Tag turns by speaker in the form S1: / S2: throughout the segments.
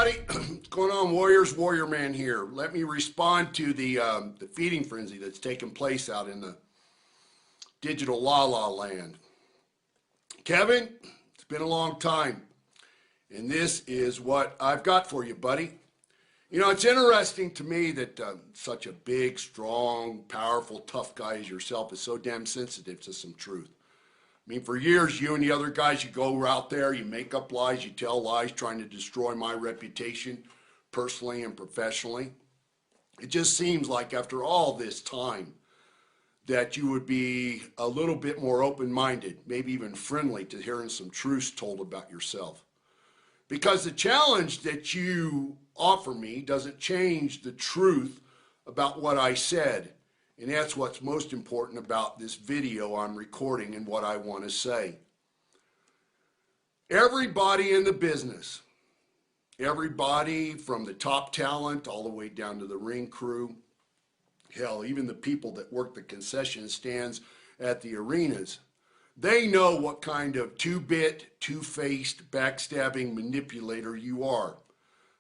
S1: everybody? What's going on, Warriors? Warrior Man here. Let me respond to the feeding frenzy that's taking place out in the digital la-la land. Kevin, it's been a long time, and this is what I've got for you, buddy. You know, it's interesting to me that such a big, strong, powerful, tough guy as yourself is so damn sensitive to some truth. I mean, for years, you and the other guys, you go out there, you make up lies, you tell lies, trying to destroy my reputation, personally and professionally. It just seems like after all this time that you would be a little bit more open-minded, maybe even friendly to hearing some truths told about yourself. Because the challenge that you offer me doesn't change the truth about what I said. And that's what's most important about this video I'm recording and what I want to say. Everybody in the business, everybody from the top talent all the way down to the ring crew, hell, even the people that work the concession stands at the arenas, they know what kind of two-bit, two-faced, backstabbing manipulator you are.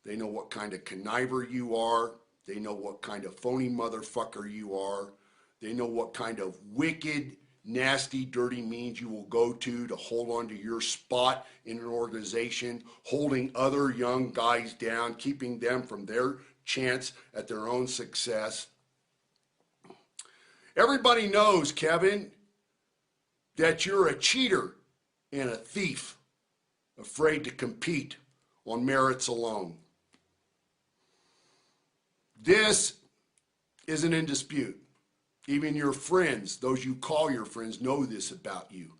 S1: They know what kind of conniver you are. They know what kind of phony motherfucker you are. They know what kind of wicked, nasty, dirty means you will go to hold on to your spot in an organization, holding other young guys down, keeping them from their chance at their own success. Everybody knows, Kevin, that you're a cheater and a thief, afraid to compete on merits alone. This isn't in dispute. Even your friends, those you call your friends, know this about you.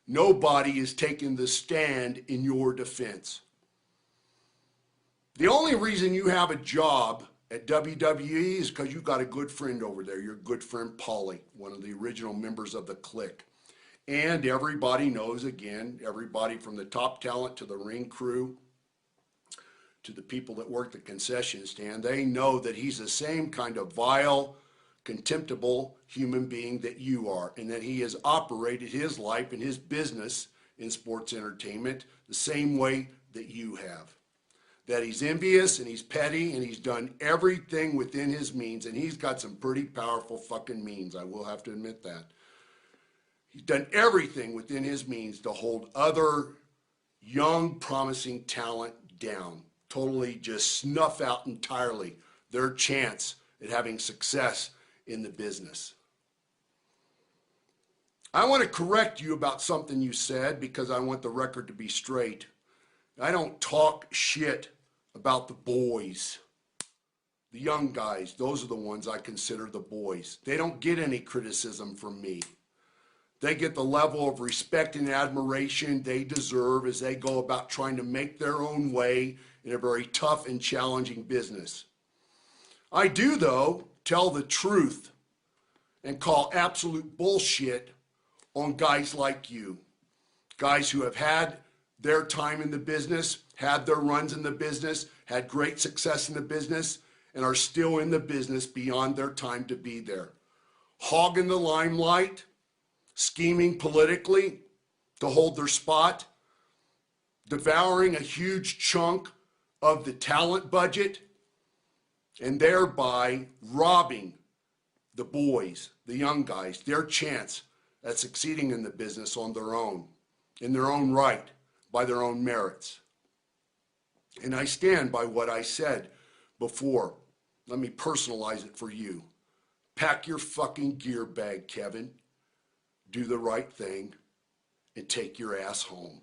S1: Nobody is taking the stand in your defense. The only reason you have a job at WWE is because you got a good friend over there, your good friend Paulie, one of the original members of the clique. And everybody knows, again, everybody from the top talent to the ring crew, to the people that work the concession stand, they know that he's the same kind of vile, contemptible human being that you are, and that he has operated his life and his business in sports entertainment the same way that you have. That he's envious and he's petty and he's done everything within his means, and he's got some pretty powerful fucking means, I will have to admit that. He's done everything within his means to hold other young, promising talent down. Totally just snuff out entirely their chance at having success in the business. I want to correct you about something you said because I want the record to be straight. I don't talk shit about the boys. The young guys, those are the ones I consider the boys. They don't get any criticism from me. They get the level of respect and admiration they deserve as they go about trying to make their own way in a very tough and challenging business. I do, though, tell the truth and call absolute bullshit on guys like you. Guys who have had their time in the business, had their runs in the business, had great success in the business, and are still in the business beyond their time to be there. Hogging the limelight, scheming politically to hold their spot, devouring a huge chunk of the talent budget, and thereby robbing the boys, the young guys, their chance at succeeding in the business on their own, in their own right, by their own merits. And I stand by what I said before. Let me personalize it for you. Pack your fucking gear bag, Kevin. Do the right thing and take your ass home.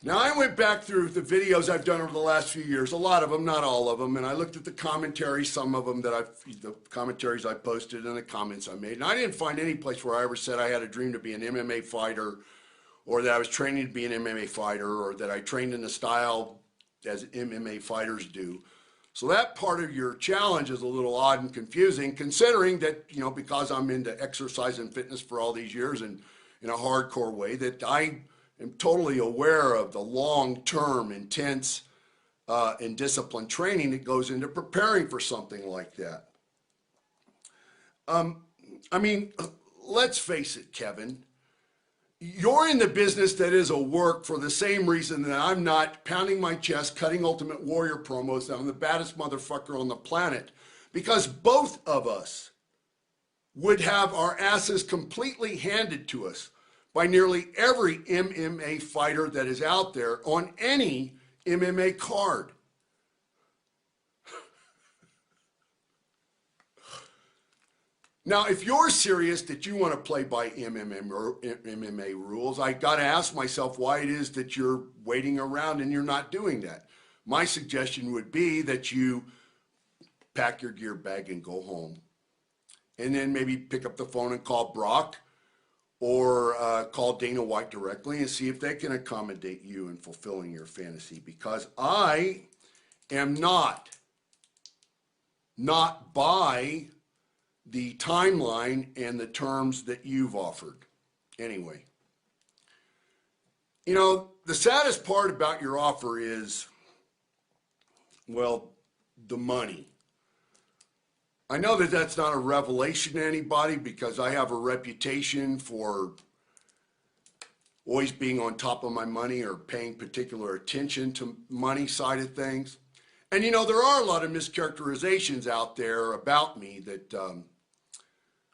S1: Now, I went back through the videos I've done over the last few years, a lot of them, not all of them, and I looked at the commentaries, some of them the commentaries I posted and the comments I made, and I didn't find any place where I ever said I had a dream to be an MMA fighter, or that I was training to be an MMA fighter, or that I trained in the style as MMA fighters do. So that part of your challenge is a little odd and confusing, considering that, you know, because I'm into exercise and fitness for all these years and in a hardcore way, that I am totally aware of the long-term, intense, and disciplined training that goes into preparing for something like that. I mean, let's face it, Kevin. you're in the business that is a work for the same reason that I'm not pounding my chest, cutting Ultimate Warrior promos that I'm the baddest motherfucker on the planet. Because both of us would have our asses completely handed to us by nearly every MMA fighter that is out there on any MMA card. Now, if you're serious that you want to play by MMA rules, I got to ask myself why it is that you're waiting around and you're not doing that. My suggestion would be that you pack your gear bag and go home. And then maybe pick up the phone and call Brock or call Dana White directly and see if they can accommodate you in fulfilling your fantasy. Because I am not by the timeline and the terms that you've offered. Anyway, you know, the saddest part about your offer is, well, the money. I know that that's not a revelation to anybody because I have a reputation for always being on top of my money or paying particular attention to money side of things. And, you know, there are a lot of mischaracterizations out there about me that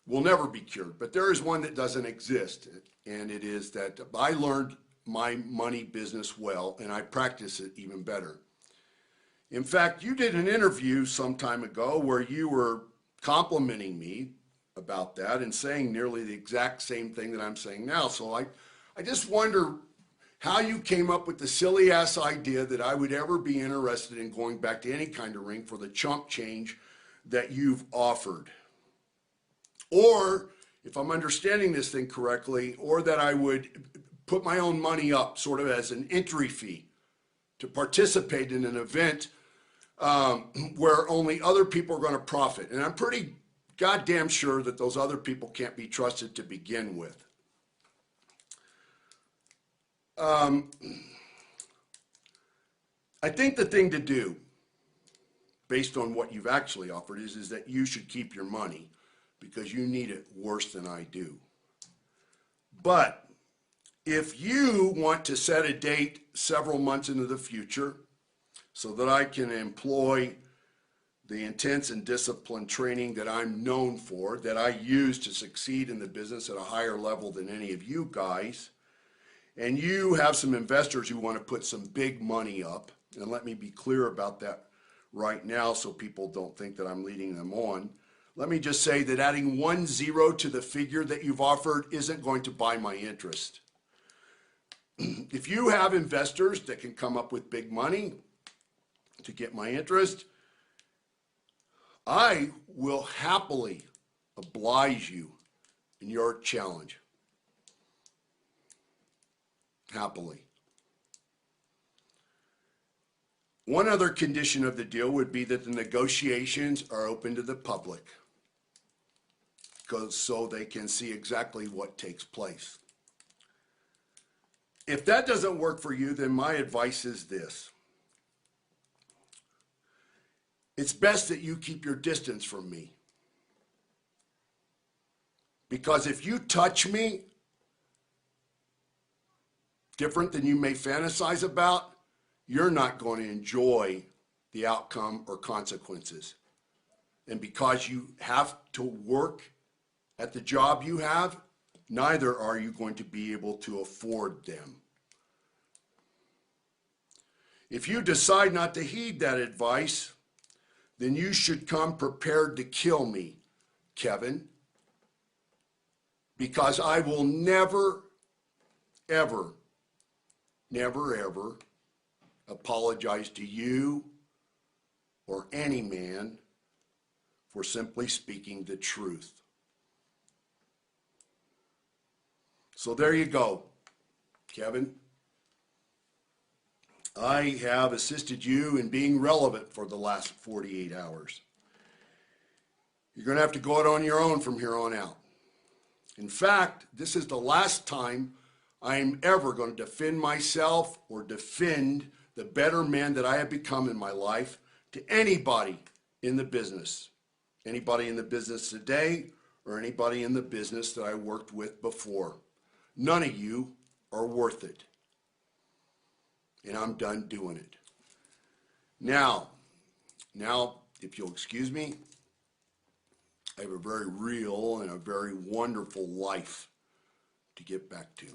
S1: will never be cured. But there is one that doesn't exist, and it is that I learned my money business well, and I practice it even better. In fact, you did an interview some time ago where you were complimenting me about that and saying nearly the exact same thing that I'm saying now. So I just wonder how you came up with the silly ass idea that I would ever be interested in going back to any kind of ring for the chump change that you've offered. Or, if I'm understanding this thing correctly, or that I would put my own money up sort of as an entry fee to participate in an event where only other people are going to profit. And I'm pretty goddamn sure that those other people can't be trusted to begin with. I think the thing to do, based on what you've actually offered, is that you should keep your money because you need it worse than I do. But if you want to set a date several months into the future so that I can employ the intense and disciplined training that I'm known for, that I use to succeed in the business at a higher level than any of you guys, and you have some investors who want to put some big money up, and let me be clear about that right now so people don't think that I'm leading them on. Let me just say that adding 1 0 to the figure that you've offered isn't going to buy my interest. If you have investors that can come up with big money to get my interest, I will happily oblige you in your challenge. Happily. One other condition of the deal would be that the negotiations are open to the public, so they can see exactly what takes place. If that doesn't work for you, then my advice is this. It's best that you keep your distance from me. Because if you touch me, different than you may fantasize about, you're not going to enjoy the outcome or consequences. And because you have to work at the job you have, neither are you going to be able to afford them. If you decide not to heed that advice, then you should come prepared to kill me, Kevin, because I will never, ever, never, ever apologize to you or any man for simply speaking the truth. So there you go, Kevin. I have assisted you in being relevant for the last 48 hours. You're going to have to go it on your own from here on out. In fact, this is the last time I'm ever going to defend myself or defend the better man that I have become in my life to anybody in the business. Anybody in the business today or anybody in the business that I worked with before. None of you are worth it. And I'm done doing it. Now, if you'll excuse me, I have a very real and a very wonderful life to get back to.